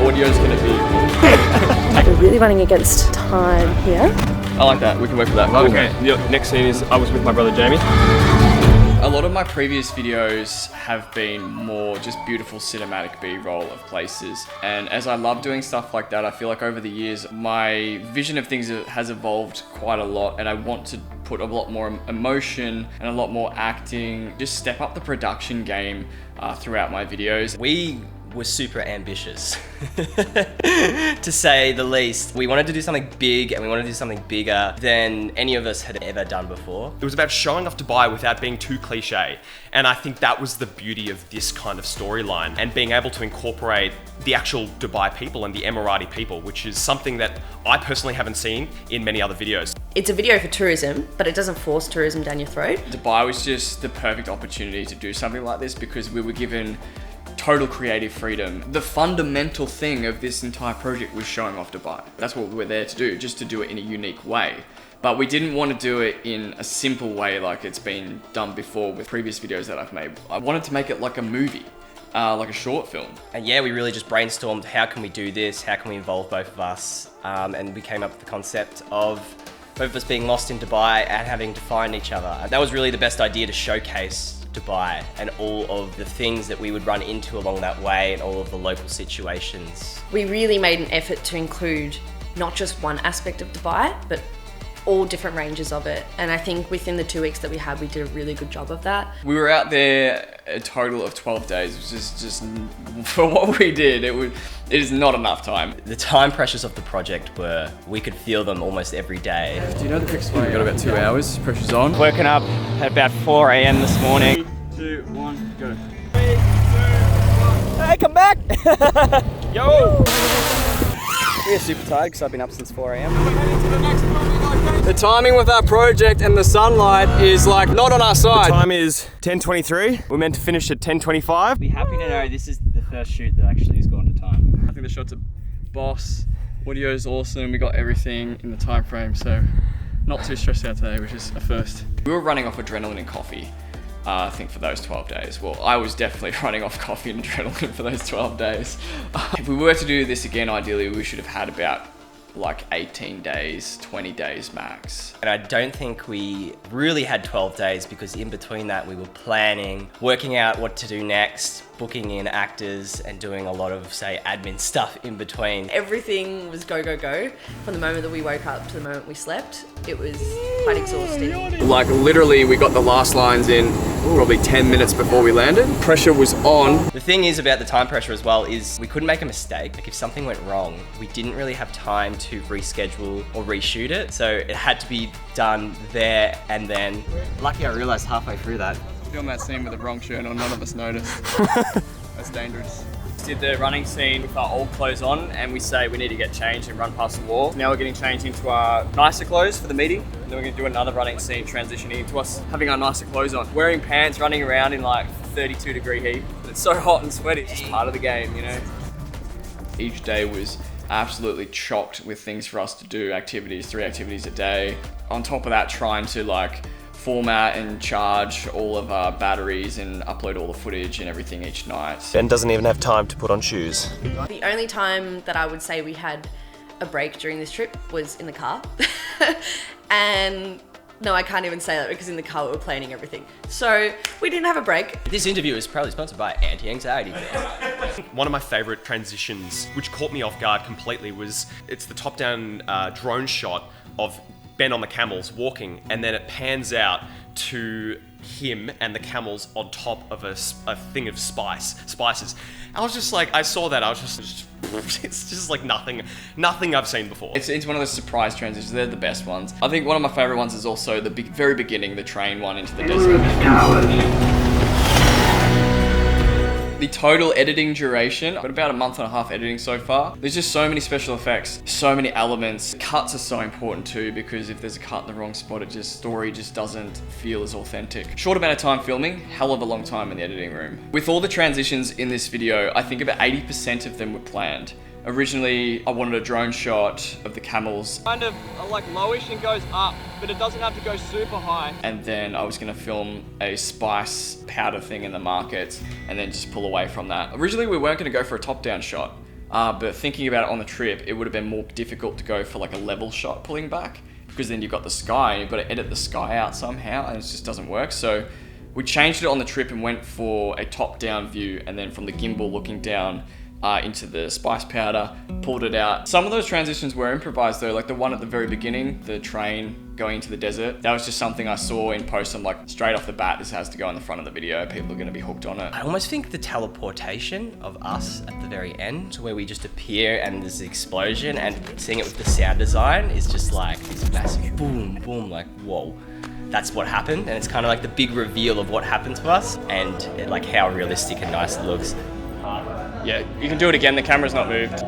audio's gonna be... We're really running against time here. I like that, we can work with that. Cool. Okay, the next scene is I was with my brother Jamie. A lot of my previous videos have been more just beautiful cinematic B-roll of places, and as I love doing stuff like that, I feel like over the years my vision of things has evolved quite a lot, and I want to put a lot more emotion and a lot more acting, just step up the production game throughout my videos. We were super ambitious, to say the least. We wanted to do something big, and we wanted to do something bigger than any of us had ever done before. It was about showing off Dubai without being too cliche, and I think that was the beauty of this kind of storyline, and being able to incorporate the actual Dubai people and the Emirati people, which is something that I personally haven't seen in many other videos. It's a video for tourism, but it doesn't force tourism down your throat. Dubai was just the perfect opportunity to do something like this because we were given total creative freedom. The fundamental thing of this entire project was showing off Dubai. That's what we were there to do, just to do it in a unique way. But we didn't want to do it in a simple way like it's been done before with previous videos that I've made. I wanted to make it like a movie, like a short film. And yeah, we really just brainstormed, how can we do this? How can we involve both of us? And we came up with the concept of both of us being lost in Dubai and having to find each other. That was really the best idea, to showcase Dubai and all of the things that we would run into along that way and all of the local situations. We really made an effort to include not just one aspect of Dubai, but all different ranges of it. And I think within the 2 weeks that we had, we did a really good job of that. We were out there a total of 12 days. It was just for what we did, it is not enough time. The time pressures of the project were, we could feel them almost every day. Do you know the quick spot? We've got about 2 hours, pressure's on. Woken up at about 4 a.m. this morning. 3, 2, 1, go. 3, 2, 1. Hey, come back! Yo! We're super tired because I've been up since 4 a.m. The timing with our project and the sunlight is like not on our side. The time is 10:23. We're meant to finish at 10:25. Be happy to know this is the first shoot that actually has gone to time. I think the shots are boss. Audio is awesome. We got everything in the time frame, so not too stressed out today, which is a first. We were running off adrenaline and coffee. I think for those 12 days. Well, I was definitely running off coffee and adrenaline for those 12 days. If we were to do this again, ideally, we should have had about like 18 days, 20 days max. And I don't think we really had 12 days, because in between that we were planning, working out what to do next, booking in actors and doing a lot of, say, admin stuff in between. Everything was go, go, go. From the moment that we woke up to the moment we slept, it was quite exhausting. Like literally we got the last lines in probably 10 minutes before we landed. Pressure was on. The thing is about the time pressure as well is we couldn't make a mistake. Like if something went wrong, we didn't really have time to reschedule or reshoot it. So it had to be done there and then. Lucky I realised halfway through that. Film that scene with the wrong shirt on, none of us noticed. That's dangerous. Did the running scene with our old clothes on, and we say we need to get changed and run past the wall. Now we're getting changed into our nicer clothes for the meeting, and then we're going to do another running scene transitioning into us having our nicer clothes on. Wearing pants, running around in like 32-degree heat. It's so hot and sweaty. It's just part of the game, you know. Each day was absolutely chocked with things for us to do, activities, 3 activities a day. On top of that, trying to like format and charge all of our batteries and upload all the footage and everything each night. Ben doesn't even have time to put on shoes. The only time that I would say we had a break during this trip was in the car. And no, I can't even say that because in the car we were planning everything. So we didn't have a break. This interview is proudly sponsored by anti-anxiety pills. One of my favorite transitions, which caught me off guard completely, was it's the top-down drone shot of Ben on the camels walking, and then it pans out to him and the camels on top of a thing of spices. I was just like, I saw that, I was just it's just like nothing I've seen before. It's one of those surprise transitions. They're the best ones. I think one of my favorite ones is also the very beginning, the train one into the desert. The total editing duration, I've got about a month and a half editing so far. There's just so many special effects, so many elements. Cuts are so important too, because if there's a cut in the wrong spot, story just doesn't feel as authentic. Short amount of time filming, hell of a long time in the editing room. With all the transitions in this video, I think about 80% of them were planned. Originally, I wanted a drone shot of the camels. Kind of like lowish and goes up, but it doesn't have to go super high. And then I was gonna film a spice powder thing in the market and then just pull away from that. Originally, we weren't gonna go for a top-down shot. But thinking about it on the trip, it would have been more difficult to go for like a level shot pulling back, because then you've got the sky and you've got to edit the sky out somehow, and it just doesn't work. So we changed it on the trip and went for a top-down view, and then from the gimbal looking down into the spice powder, pulled it out. Some of those transitions were improvised though, like the one at the very beginning, the train going into the desert. That was just something I saw in post. I'm like, straight off the bat, this has to go in the front of the video. People are going to be hooked on it. I almost think the teleportation of us at the very end, where we just appear and there's the explosion, and seeing it with the sound design is just like this massive boom, boom, like, whoa. That's what happened, and it's kind of like the big reveal of what happened to us, and like how realistic and nice it looks. Yeah, you can do it again, the camera's not moved.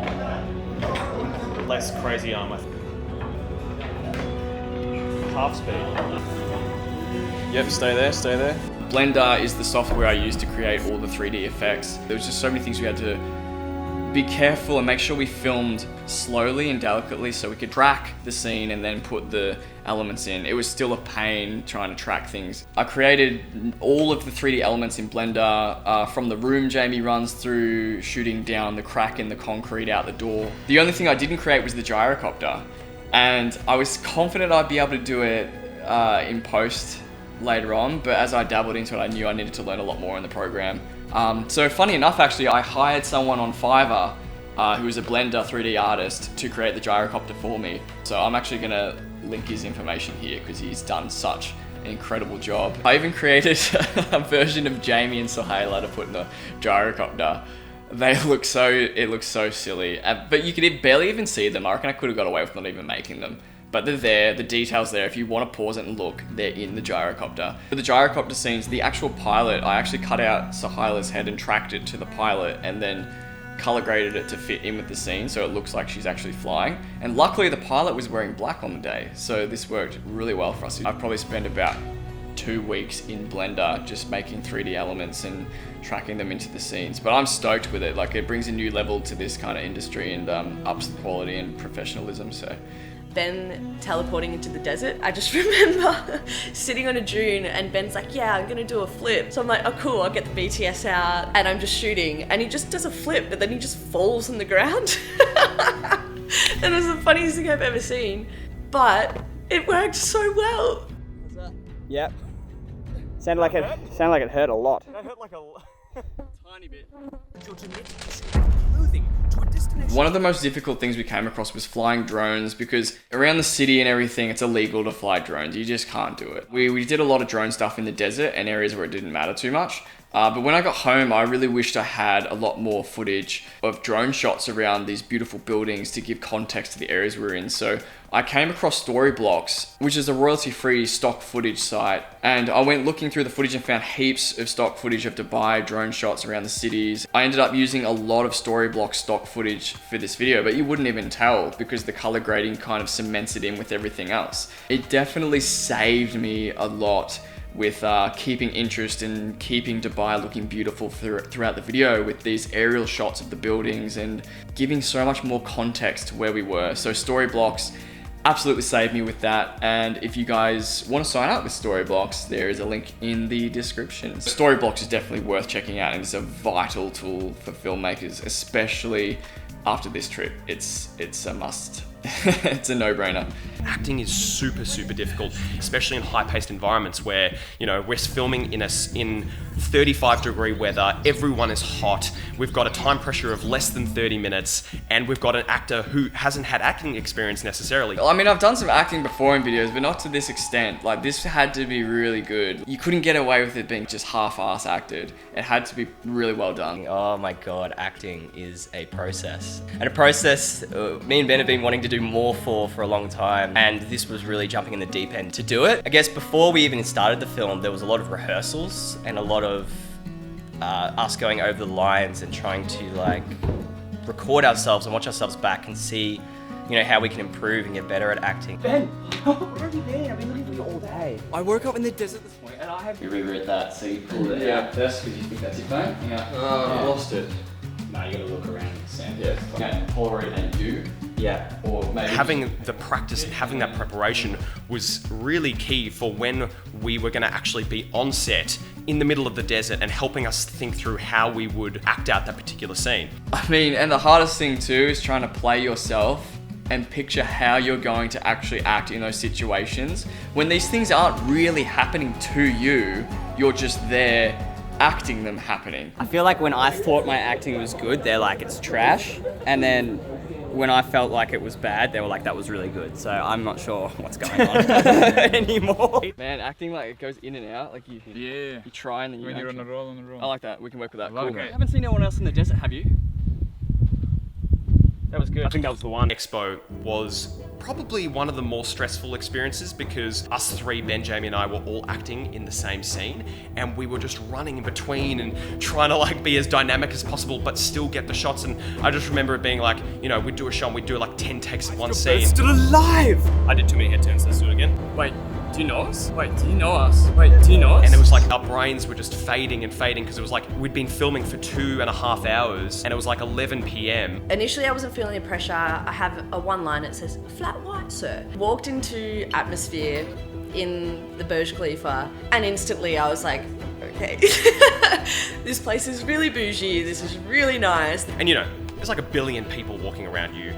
Less crazy armor. Half speed. Yep, stay there, stay there. Blender is the software I use to create all the 3D effects. There was just so many things we had to be careful and make sure we filmed slowly and delicately so we could track the scene and then put the elements in. It was still a pain trying to track things. I created all of the 3D elements in Blender, from the room Jamie runs through, shooting down the crack in the concrete out the door. The only thing I didn't create was the gyrocopter, and I was confident I'd be able to do it in post later on, but as I dabbled into it, I knew I needed to learn a lot more in the program. So funny enough, actually, I hired someone on Fiverr who is a Blender 3D artist to create the gyrocopter for me. So I'm actually gonna link his information here because he's done such an incredible job. I even created a version of Jamie and Suhaila to put in the gyrocopter. It looks so silly, but you could barely even see them. I reckon I could have got away with not even making them. But they're there, the detail's there. If you want to pause it and look, they're in the gyrocopter. For the gyrocopter scenes, the actual pilot, I actually cut out Suhaila's head and tracked it to the pilot and then color graded it to fit in with the scene so it looks like she's actually flying. And luckily the pilot was wearing black on the day, so this worked really well for us. I've probably spent about 2 weeks in Blender just making 3D elements and tracking them into the scenes. But I'm stoked with it. Like, it brings a new level to this kind of industry and ups the quality and professionalism. So. Ben teleporting into the desert, I just remember sitting on a dune and Ben's like, yeah, I'm gonna do a flip. So I'm like, oh cool, I'll get the BTS out, and I'm just shooting, and he just does a flip, but then he just falls on the ground. And it was the funniest thing I've ever seen, but it worked so well. Yep. Sounded like it hurt a lot. That hurt like a Tiny bit. One of the most difficult things we came across was flying drones, because around the city and everything, it's illegal to fly drones. You just can't do it. We did a lot of drone stuff in the desert and areas where it didn't matter too much. But when I got home, I really wished I had a lot more footage of drone shots around these beautiful buildings to give context to the areas we were in. So I came across Storyblocks, which is a royalty-free stock footage site. And I went looking through the footage and found heaps of stock footage of Dubai drone shots around the cities. I ended up using a lot of Storyblocks stock footage for this video, but you wouldn't even tell because the color grading kind of cements it in with everything else. It definitely saved me a lot with keeping interest and keeping Dubai looking beautiful throughout the video with these aerial shots of the buildings and giving so much more context to where we were. So Storyblocks absolutely saved me with that. And if you guys want to sign up with Storyblocks, there is a link in the description. Storyblocks is definitely worth checking out, and it's a vital tool for filmmakers, especially after this trip. It's a must. It's a no-brainer. Acting is super, super difficult, especially in high-paced environments where, you know, we're filming in 35-degree weather, everyone is hot, we've got a time pressure of less than 30 minutes, and we've got an actor who hasn't had acting experience necessarily. I mean, I've done some acting before in videos, but not to this extent. Like, this had to be really good. You couldn't get away with it being just half-ass acted. It had to be really well done. Oh my god, acting is a process. And a process me and Ben have been wanting to do more for a long time, and this was really jumping in the deep end to do it. I guess before we even started the film, there was a lot of rehearsals and a lot of us going over the lines and trying to like record ourselves and watch ourselves back and see, you know, how we can improve and get better at acting. Ben, where have you been? I've been looking for you all day. I woke up in the desert this morning and I have... You reread that, so you pulled it out first because you think that's your phone. Yeah. I lost it. No, you gotta look around the sand. Yeah. Okay, Polaroid and you. Yeah. Or maybe Having the practice and having that preparation was really key for when we were going to actually be on set in the middle of the desert and helping us think through how we would act out that particular scene. I mean, and the hardest thing too is trying to play yourself and picture how you're going to actually act in those situations. When these things aren't really happening to you, you're just there acting them happening. I feel like when I thought my acting was good, they're like, it's trash. And then when I felt like it was bad, they were like, that was really good. So I'm not sure what's going on anymore. Man, acting like it goes in and out. Like you try and then you When you're on a roll, I like that. We can work with that. Cool. it. I haven't seen anyone else in the desert, have you? That was good. I think that was the one. Expo was probably one of the more stressful experiences because us three, Ben, Jamie and I, were all acting in the same scene and we were just running in between and trying to like be as dynamic as possible but still get the shots. And I just remember it being like, you know, we'd do a shot and we'd do like 10 takes of one scene. Still alive! I did too many head turns, let's do it again. Wait, do you know us? Wait, do you know us? Wait, do you know us? And it was like our brains were just fading and fading because it was like we'd been filming for 2.5 hours and it was like 11 p.m. Initially, I wasn't feeling the pressure. I have a one line that says, "Flat white, sir." Walked into atmosphere in the Burj Khalifa, and instantly I was like, okay, this place is really bougie, this is really nice. And you know, there's like 1 billion people walking around you.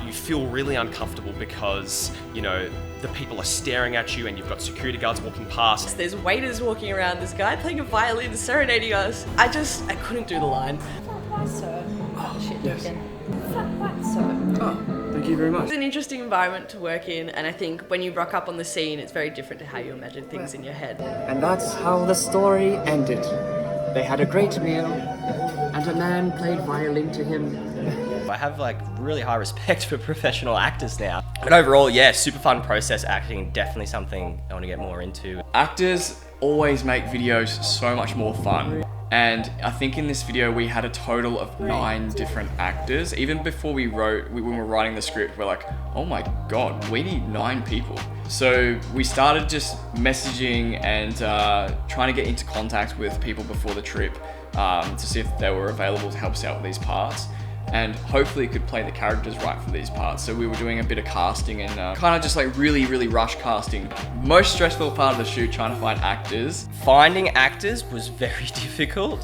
You feel really uncomfortable because, you know, the people are staring at you and you've got security guards walking past. There's waiters walking around, this guy playing a violin serenading us. I couldn't do the line. Flat white, sir. Oh, shit, yes. Again. Flat white, sir. Thank you very much. It's an interesting environment to work in, and I think when you rock up on the scene, it's very different to how you imagine things in your head. And that's how the story ended. They had a great meal, and a man played violin to him. I have like really high respect for professional actors now. But overall, yeah, super fun process acting, definitely something I want to get more into. Actors always make videos so much more fun. And I think in this video we had a total of 9 different actors. Even before when we were writing the script, we're like, oh my god, we need 9 people. So we started just messaging and trying to get into contact with people before the trip to see if they were available to help us out with these parts. And hopefully could play the characters right for these parts. So we were doing a bit of casting and kind of just like really rush casting. Most stressful part of the shoot, trying to find actors. Finding actors was very difficult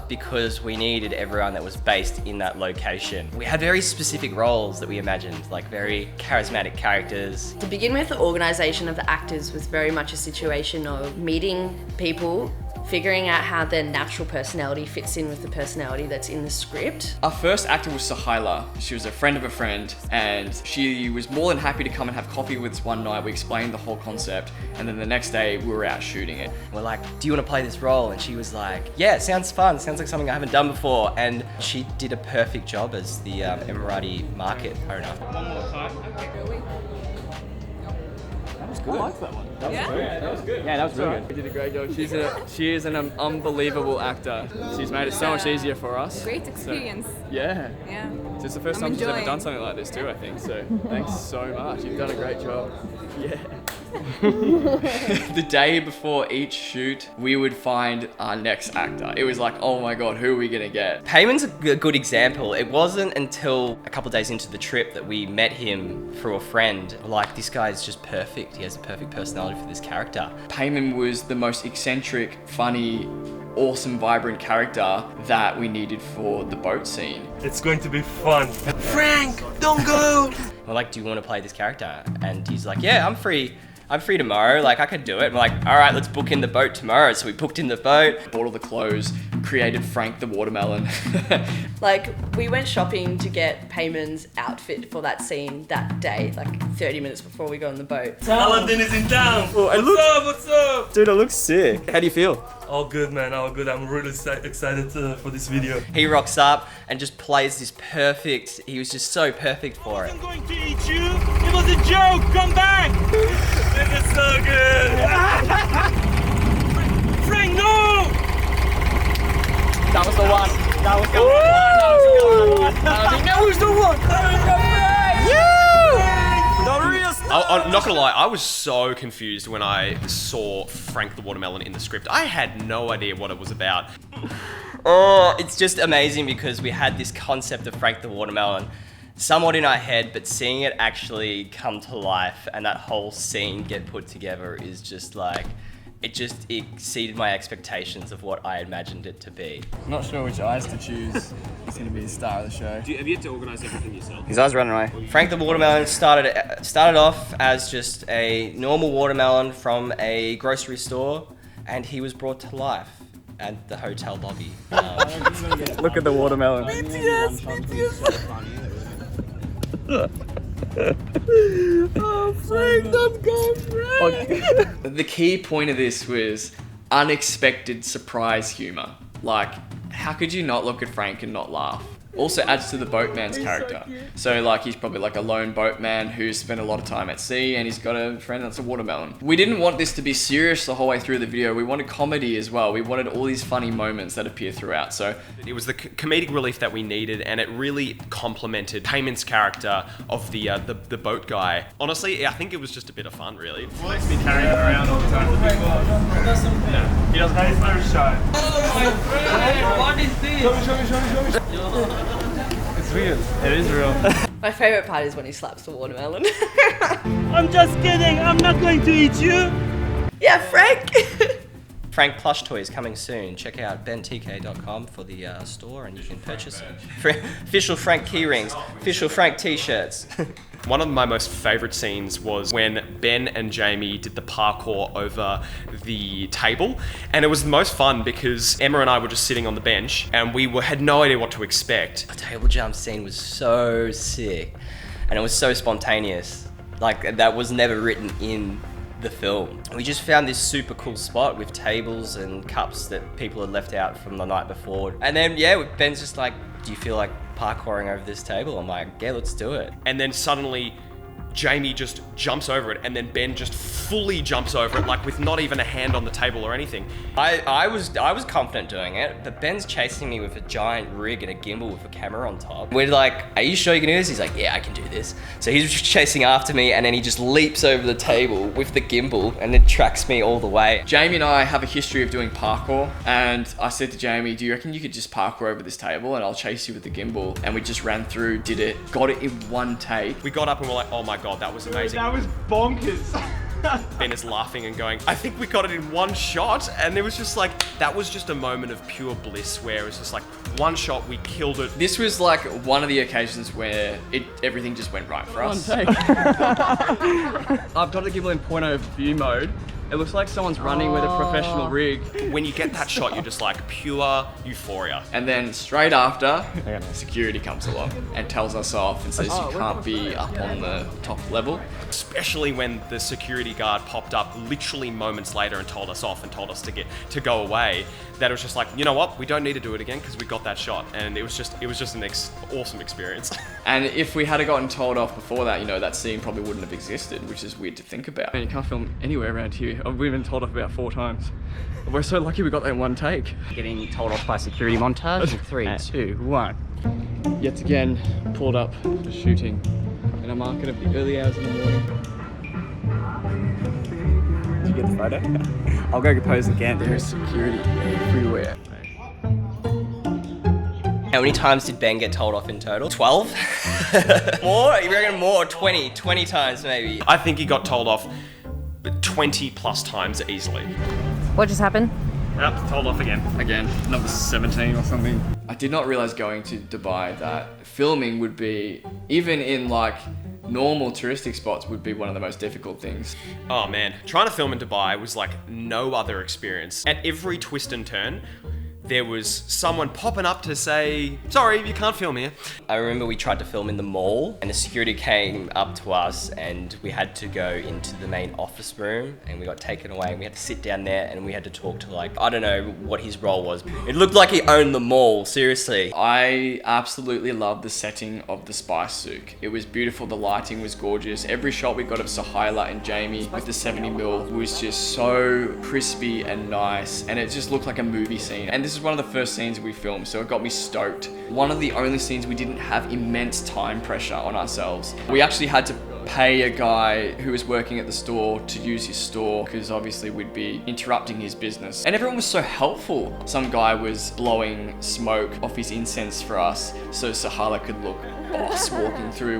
because we needed everyone that was based in that location. We had very specific roles that we imagined, like very charismatic characters. To begin with, the organisation of the actors was very much a situation of meeting people, figuring out how their natural personality fits in with the personality that's in the script. Our first actor was Suhaila. She was a friend of a friend and she was more than happy to come and have coffee with us one night. We explained the whole concept and then the next day we were out shooting it. We're like, do you want to play this role? And she was like, yeah, it sounds fun. Sounds like something I haven't done before. And she did a perfect job as the Emirati market owner. One more time. Really? That was good. I like that one. That was good. That was good. Yeah, that was really good. You did a great job. She is an unbelievable actor. She's made it so much easier for us. Great experience. Yeah. Yeah. It's the first I'm time she's ever enjoying. done something like this too, I think. So thanks so much. You've done a great job. Yeah. The day before each shoot, we would find our next actor. It was like, oh my god, who are we gonna get? Peyman's a good example. It wasn't until a couple of days into the trip that we met him through a friend. Like, this guy is just perfect. He has a perfect personality for this character. Peyman was the most eccentric, funny, awesome, vibrant character that we needed for the boat scene. It's going to be fun. Frank, don't go! We're like, do you want to play this character? And he's like, yeah, I'm free tomorrow, like I could do it. And we're like, all right, let's book in the boat tomorrow. So we booked in the boat. Bought all the clothes, created Frank the watermelon. Like, we went shopping to get Peyman's outfit for that scene that day, like 30 minutes before we got on the boat. Aladdin is in town. What's up? Dude, it looks sick. How do you feel? All good, man. All good. I'm really excited for this video. He rocks up and just plays this perfect, he was just so perfect for it. I'm going to eat you. It was a joke. Come back. This is so good. Frank, no! That was the one. That was the one. That was the one. I'm not gonna lie, I was so confused when I saw Frank the Watermelon in the script. I had no idea what it was about. Oh, it's just amazing because we had this concept of Frank the Watermelon somewhat in our head, but seeing it actually come to life and that whole scene get put together is just like, it just exceeded my expectations of what I imagined it to be. Not sure which eyes to choose. He's going to be the star of the show. Have you had to organise everything yourself? His eyes running away. Frank the watermelon started off as just a normal watermelon from a grocery store, and he was brought to life at the hotel lobby. Look at the watermelon. The key point of this was unexpected surprise humor. Like, how could you not look at Frank and not laugh? Also adds to the boatman's character. So like, he's probably like a lone boatman who's spent a lot of time at sea and he's got a friend that's a watermelon. We didn't want this to be serious the whole way through the video. We wanted comedy as well. We wanted all these funny moments that appear throughout. So it was the comedic relief that we needed, and it really complemented Peyman's character of the boat guy. Honestly, I think it was just a bit of fun, really. He likes to be carrying around all the time. He doesn't have his nose shine. What is this? It's real. It is real. My favourite part is when he slaps the watermelon. I'm just kidding. I'm not going to eat you. Yeah, Frank. Frank plush toys coming soon. Check out bentk.com for the store and you can purchase official Frank keyrings, official Frank t-shirts. One of my most favourite scenes was when Ben and Jamie did the parkour over the table, and it was the most fun because Emma and I were just sitting on the bench and we had no idea what to expect. The table jump scene was so sick and it was so spontaneous. Like, that was never written in the film. We just found this super cool spot with tables and cups that people had left out from the night before. And then, yeah, Ben's just like, do you feel like parkouring over this table? I'm like, yeah, let's do it. And then suddenly Jamie just jumps over it, and then Ben just fully jumps over it, like with not even a hand on the table or anything. I was confident doing it, but Ben's chasing me with a giant rig and a gimbal with a camera on top. We're like, are you sure you can do this? He's like, yeah, I can do this. So he's just chasing after me, and then he just leaps over the table with the gimbal and then tracks me all the way. Jamie and I have a history of doing parkour, and I said to Jamie, do you reckon you could just parkour over this table and I'll chase you with the gimbal? And we just ran through, did it, got it in one take. We got up and we're like, oh my God, that was amazing. That was bonkers. Ben is laughing and going, I think we got it in one shot. And it was just like, that was just a moment of pure bliss where it was just like, one shot, we killed it. This was like one of the occasions where everything just went right for us. I've got the gimbal in point of view mode. It looks like someone's running with a professional rig. When you get that shot, you're just like pure euphoria. And then straight after, security comes along and tells us off and says you can't be up on the top level. Especially when the security guard popped up literally moments later and told us off and told us to go away. That it was just like, you know what? We don't need to do it again because we got that shot. And it was just an awesome experience. And if we had gotten told off before that, you know, that scene probably wouldn't have existed, which is weird to think about. Man, you can't film anywhere around here. We've been told off about 4 times. We're so lucky we got that in one take. Getting told off by security montage. 3, 2, 1. Yet again, pulled up for shooting in a market of the early hours in the morning. Did you get the photo? I'll go pose again. There's security everywhere. How many times did Ben get told off in total? 12? More? You reckon more? 20 times maybe. I think he got told off 20 plus times easily. What just happened? Yep, told off again. Again, number 17 or something. I did not realize going to Dubai that filming would be, even in like normal touristic spots, would be one of the most difficult things. Oh man, trying to film in Dubai was like no other experience. At every twist and turn, there was someone popping up to say, sorry, you can't film here. I remember we tried to film in the mall and the security came up to us and we had to go into the main office room and we got taken away and we had to sit down there and we had to talk to like, I don't know what his role was. It looked like he owned the mall, seriously. I absolutely loved the setting of the spice souk. It was beautiful, the lighting was gorgeous. Every shot we got of Suhaila and Jamie with the 70mm was just so crispy and nice, and it just looked like a movie scene. And this is one of the first scenes we filmed, so it got me stoked. One of the only scenes we didn't have immense time pressure on ourselves. We actually had to pay a guy who was working at the store to use his store because obviously we'd be interrupting his business. And everyone was so helpful. Some guy was blowing smoke off his incense for us so Suhaila could look boss walking through.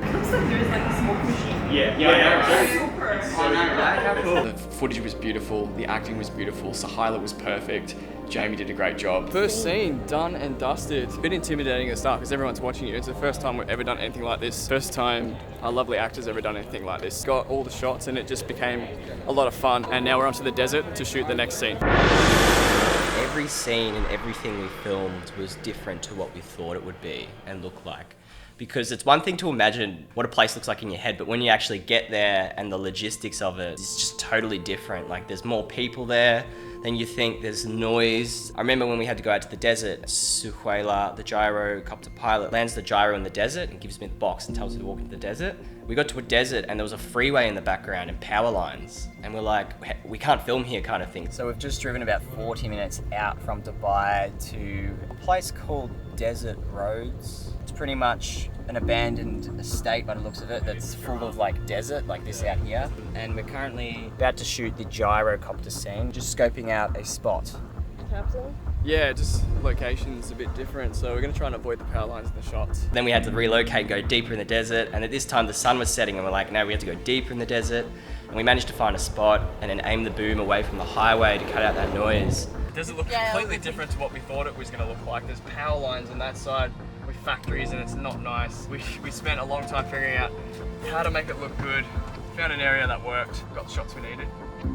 The footage was beautiful, the acting was beautiful, Suhaila was perfect, Jamie did a great job. First scene, done and dusted. It's a bit intimidating at the start because everyone's watching you. It's the first time we've ever done anything like this. First time our lovely actors ever done anything like this. Got all the shots and it just became a lot of fun. And now we're onto the desert to shoot the next scene. Every scene and everything we filmed was different to what we thought it would be and look like. Because it's one thing to imagine what a place looks like in your head, but when you actually get there and the logistics of it, it's just totally different. Like there's more people there than you think, there's noise. I remember when we had to go out to the desert, Suhaila, the gyro copter pilot, lands the gyro in the desert and gives me the box and tells me to walk into the desert. We got to a desert and there was a freeway in the background and power lines. And we're like, we can't film here kind of thing. So we've just driven about 40 minutes out from Dubai to a place called Desert Roads. It's pretty much an abandoned estate by the looks of it that's full of like desert, like this out here. And we're currently about to shoot the gyrocopter scene, just scoping out a spot. Yeah, just location's a bit different, so we're going to try and avoid the power lines in the shots. Then we had to relocate, go deeper in the desert, and at this time the sun was setting and we're like, no, we have to go deeper in the desert. And we managed to find a spot and then aim the boom away from the highway to cut out that noise. Does it look completely different to what we thought it was going to look like? There's power lines on that side with factories and it's not nice. We spent a long time figuring out how to make it look good. Found an area that worked, got the shots we needed.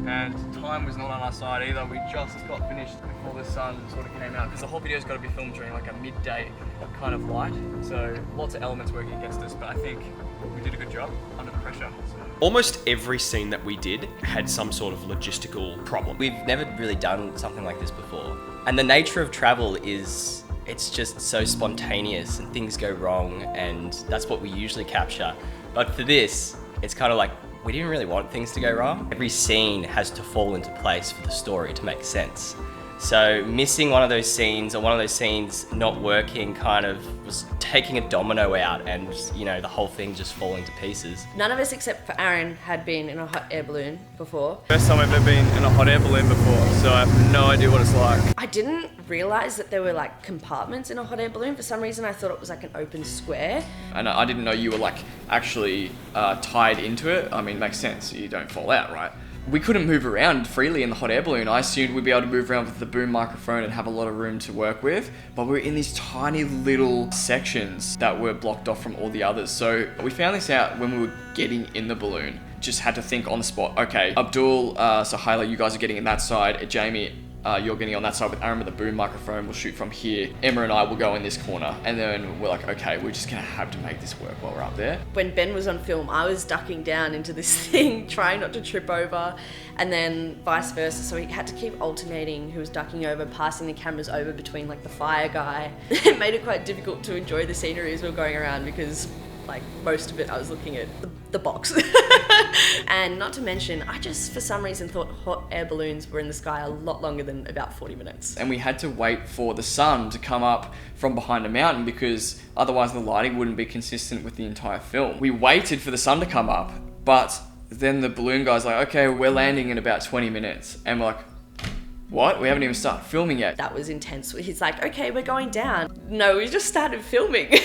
And time was not on our side either. We just got finished before the sun sort of came out because the whole video's got to be filmed during like a midday kind of light. So lots of elements working against us, but I think we did a good job under the pressure. Almost every scene that we did had some sort of logistical problem. We've never really done something like this before. And the nature of travel is, it's just so spontaneous and things go wrong and that's what we usually capture. But for this, it's kind of like, we didn't really want things to go wrong. Every scene has to fall into place for the story to make sense. So missing one of those scenes or one of those scenes not working kind of was taking a domino out and, you know, the whole thing just falling to pieces. None of us except for Aaron had been in a hot air balloon before. First time I've ever been in a hot air balloon before, so I have no idea what it's like. I didn't realise that there were like compartments in a hot air balloon. For some reason I thought it was like an open square. And I didn't know you were like actually tied into it. I mean, it makes sense, you don't fall out, right? We couldn't move around freely in the hot air balloon. I assumed we'd be able to move around with the boom microphone and have a lot of room to work with, but we were in these tiny little sections that were blocked off from all the others. So we found this out when we were getting in the balloon. Just had to think on the spot, okay, Abdul, Suhaila, you guys are getting in that side. Jamie, you're getting on that side with Aaron with the boom microphone. We'll shoot from here. Emma and I will go in this corner. And then we're like, okay, we're just gonna have to make this work while we're up there. When Ben was on film, I was ducking down into this thing, trying not to trip over, and then vice versa. So we had to keep alternating who was ducking over, passing the cameras over between like the fire guy. It made it quite difficult to enjoy the scenery as we were going around because like most of it I was looking at the box. And not to mention, I just for some reason thought hot air balloons were in the sky a lot longer than about 40 minutes. And we had to wait for the sun to come up from behind a mountain because otherwise the lighting wouldn't be consistent with the entire film. We waited for the sun to come up, but then the balloon guy's like, okay, we're landing in about 20 minutes. And we're like, what? We haven't even started filming yet. That was intense. He's like, okay, we're going down. No, we just started filming.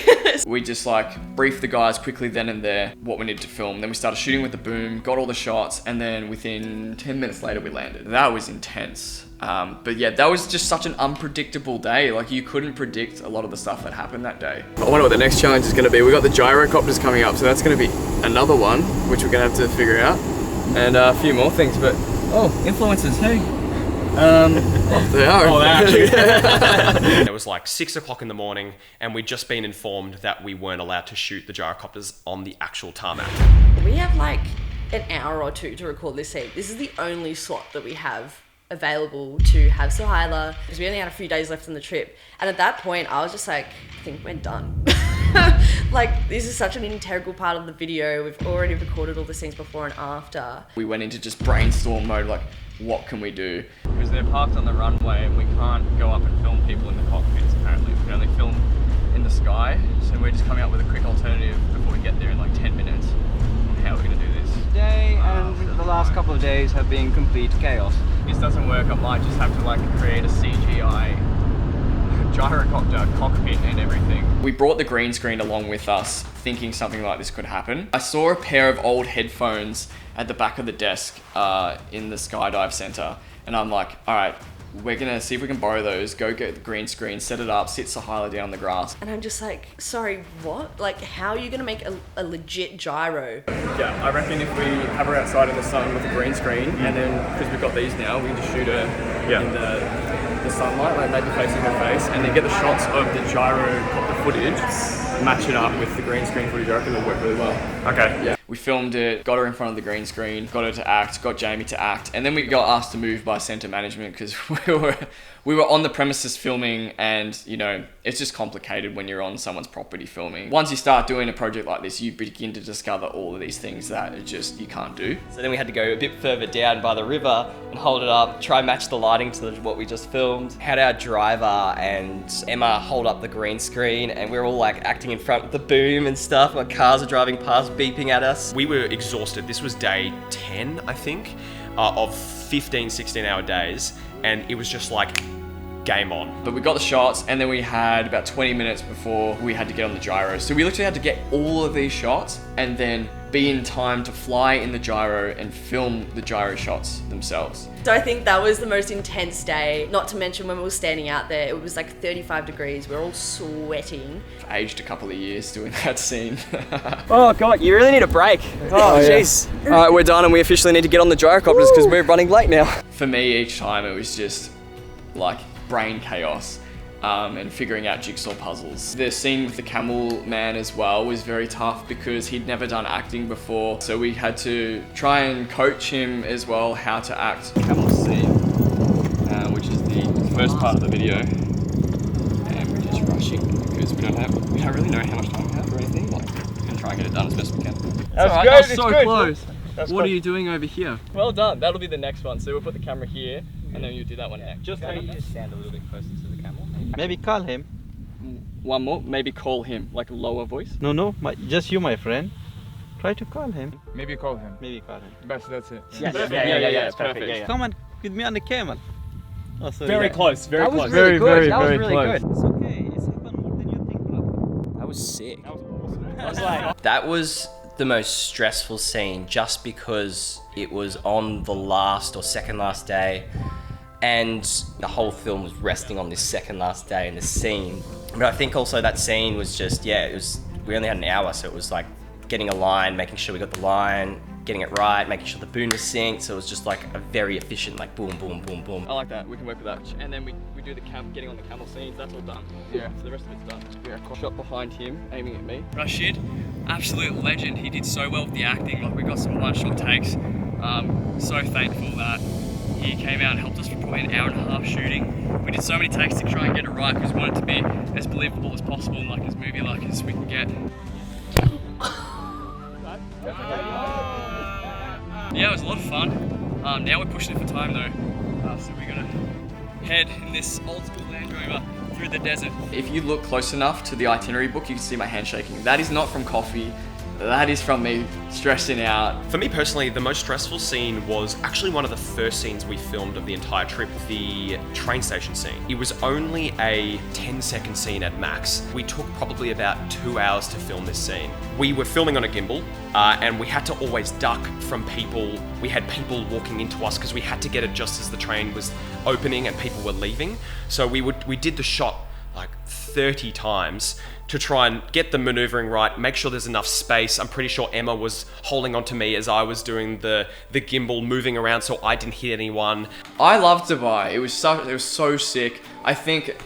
We just like briefed the guys quickly then and there what we needed to film. Then we started shooting with the boom, got all the shots, and then within 10 minutes later we landed. That was intense. But yeah, that was just such an unpredictable day. Like you couldn't predict a lot of the stuff that happened that day. I wonder what the next challenge is going to be. We got the gyrocopters coming up, so that's going to be another one, which we're going to have to figure out. And a few more things, but influencers, hey. They are. Oh, actually. It was like 6 o'clock in the morning and we'd just been informed that we weren't allowed to shoot the gyrocopters on the actual tarmac. We have like an hour or two to record this scene. This is the only slot that we have available to have Suhaila because we only had a few days left on the trip. And at that point, I was just like, I think we're done. Like, this is such an integral part of the video. We've already recorded all the scenes before and after. We went into just brainstorm mode, like, what can we do? Because they're parked on the runway and we can't go up and film people in the cockpits apparently. We can only film in the sky. So we're just coming up with a quick alternative before we get there in like 10 minutes on how we're going to do last couple of days have been complete chaos. If this doesn't work, I might just have to like create a CGI gyrocopter cockpit and everything. We brought the green screen along with us, thinking something like this could happen. I saw a pair of old headphones at the back of the desk in the skydive center, and I'm like, all right, we're gonna see if we can borrow those, go get the green screen, set it up, sit Suhaila down on the grass. And I'm just like, sorry, what? Like, how are you gonna make a legit gyro? Yeah, I reckon if we have her outside in the sun with a green screen, and then, because we've got these now, we can just shoot her in the sunlight, like maybe facing her face, and then get the shots of the gyrocopter footage, match it up with the green screen footage. I reckon it'll work really well. Okay. Yeah. We filmed it, got her in front of the green screen, got her to act, got Jamie to act, and then we got asked to move by centre management because we were on the premises filming, and you know, it's just complicated when you're on someone's property filming. Once you start doing a project like this, you begin to discover all of these things that it just you can't do. So then we had to go a bit further down by the river and hold it up, try and match the lighting to what we just filmed. Had our driver and Emma hold up the green screen, and we were all like acting in front with the boom and stuff. Our cars are driving past, beeping at us. We were exhausted. This was day 10, I think, of 15, 16-hour days, and it was just like game on. But we got the shots, and then we had about 20 minutes before we had to get on the gyro. So we literally had to get all of these shots and then be in time to fly in the gyro and film the gyro shots themselves. So I think that was the most intense day, not to mention when we were standing out there, it was like 35 degrees, we were all sweating. I've aged a couple of years doing that scene. Oh God, you really need a break. Oh jeez. All right, we're done and we officially need to get on the gyrocopters because we're running late now. For me, each time it was just like brain chaos. And figuring out jigsaw puzzles. The scene with the Camel man as well was very tough because he'd never done acting before. So we had to try and coach him as well how to act Camel's scene, which is the first part of the video. And we're just rushing because we don't really know how much time we have or anything. Like, we're gonna try and get it done as best we can. That's good, it's so close. What are you doing over here? Well done. That'll be the next one. So we'll put the camera here, and then you do that one next. Just stand a little bit closer to the camel. Maybe call him. One more, maybe call him, like a lower voice. No, just you, my friend. Try to call him. Maybe call him. Maybe call him. That's it. Yeah, It's perfect. Yeah. Come on with me on the camel. Oh, sorry. Very close, very That close. was really good. That was very really close. good. It's okay. It's happened more than you think, brother. That was sick. That was awesome. I was like, That was the most stressful scene just because it was on the last or second last day, and the whole film was resting on this second last day and this scene. But I think also that scene was just, we only had an hour, so it was like getting a line, making sure we got the line, getting it right, making sure the boom was synced. So it was just like a very efficient, like boom, boom, boom, boom. I like that. We can work with that. And then we do the getting on the camel scenes. That's all done. Yeah. So the rest of it's done. Yeah, cool. Shot behind him, aiming at me. Rashid, absolute legend. He did so well with the acting. Like, we got some one-shot takes. So thankful that he came out and helped us for probably an hour and a half shooting. We did so many takes to try and get it right because we wanted it to be as believable as possible and like as movie-like as we can get. Yeah, it was a lot of fun. Now we're pushing it for time though. So we're gonna head in this old school Land Rover through the desert. If you look close enough to the itinerary book, you can see my hand shaking. That is not from coffee. That is from me stressing out. For me personally, the most stressful scene was actually one of the first scenes we filmed of the entire trip, the train station scene. It was only a 10-second scene at max. We took probably about 2 hours to film this scene. We were filming on a gimbal, and we had to always duck from people. We had people walking into us because we had to get it just as the train was opening and people were leaving. So we did the shot like 30 times to try and get the maneuvering right, make sure there's enough space. I'm pretty sure Emma was holding on to me as I was doing the gimbal, moving around so I didn't hit anyone. I loved Dubai. It was so sick. I think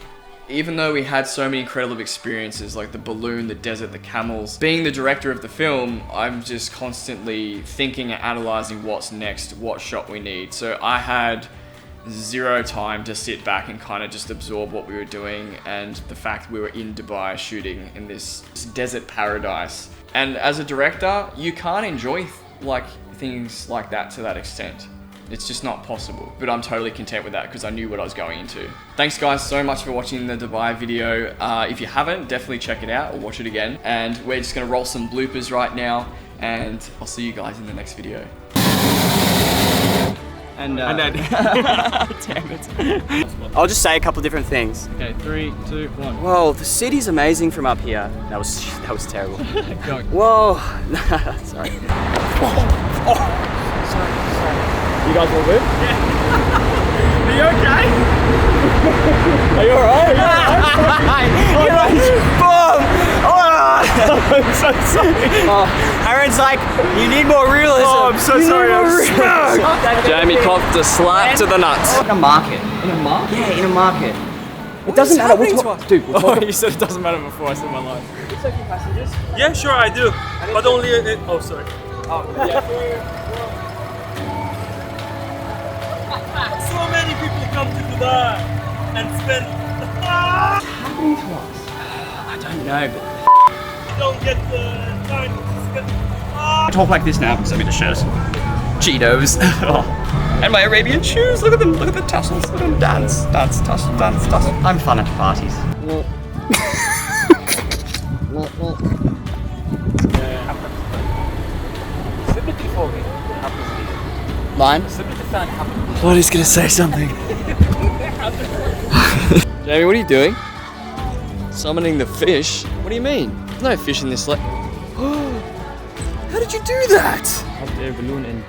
even though we had so many incredible experiences like the balloon, the desert, the camels, being the director of the film, I'm just constantly thinking and analyzing what's next, what shot we need. So I had zero time to sit back and kind of just absorb what we were doing and the fact we were in Dubai shooting in this desert paradise. And as a director, you can't enjoy like things like that to that extent. It's just not possible. But I'm totally content with that because I knew what I was going into. Thanks guys so much for watching the Dubai video. If you haven't, definitely check it out or watch it again. And we're just gonna roll some bloopers right now, and I'll see you guys in the next video. And then. damn it. I'll just say a couple different things. Okay, 3, 2, 1. Whoa, the city's amazing from up here. That was terrible. Go. Whoa. Sorry. Sorry. You guys all good? Yeah. Are you okay? Are you alright? I'm so sorry. Aaron's like, you need more realism. Oh, I'm so sorry. Jamie copped a slap to the nuts. In a market. In a market? Yeah, in a market. It doesn't matter. Dude, You said it doesn't matter before I said my life. Yeah, sure, I do. But only. Oh, sorry. So many people come to Dubai and spend. happening to us? I don't know, but You don't get the time to spend. talk like this now because I'm in the shirt. Cheetos. And my Arabian shoes. Look at them. Look at the tassels. Look at them dance. Dance, tussle, dance, tussle. I'm fun at parties. Line? What is gonna say something? Jamie, what are you doing? Summoning the fish? What do you mean? There's no fish in this lake. How did you do that? Hot air balloon and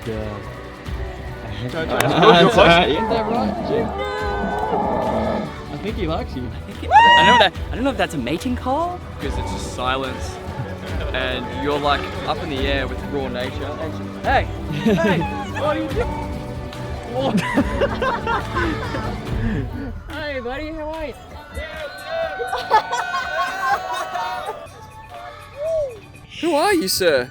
I think he likes you. I don't know if that's a mating call. Because it's just silence. And you're like up in the air with raw nature. And hey, what are you doing? Hey buddy, how are you? Who are you, sir?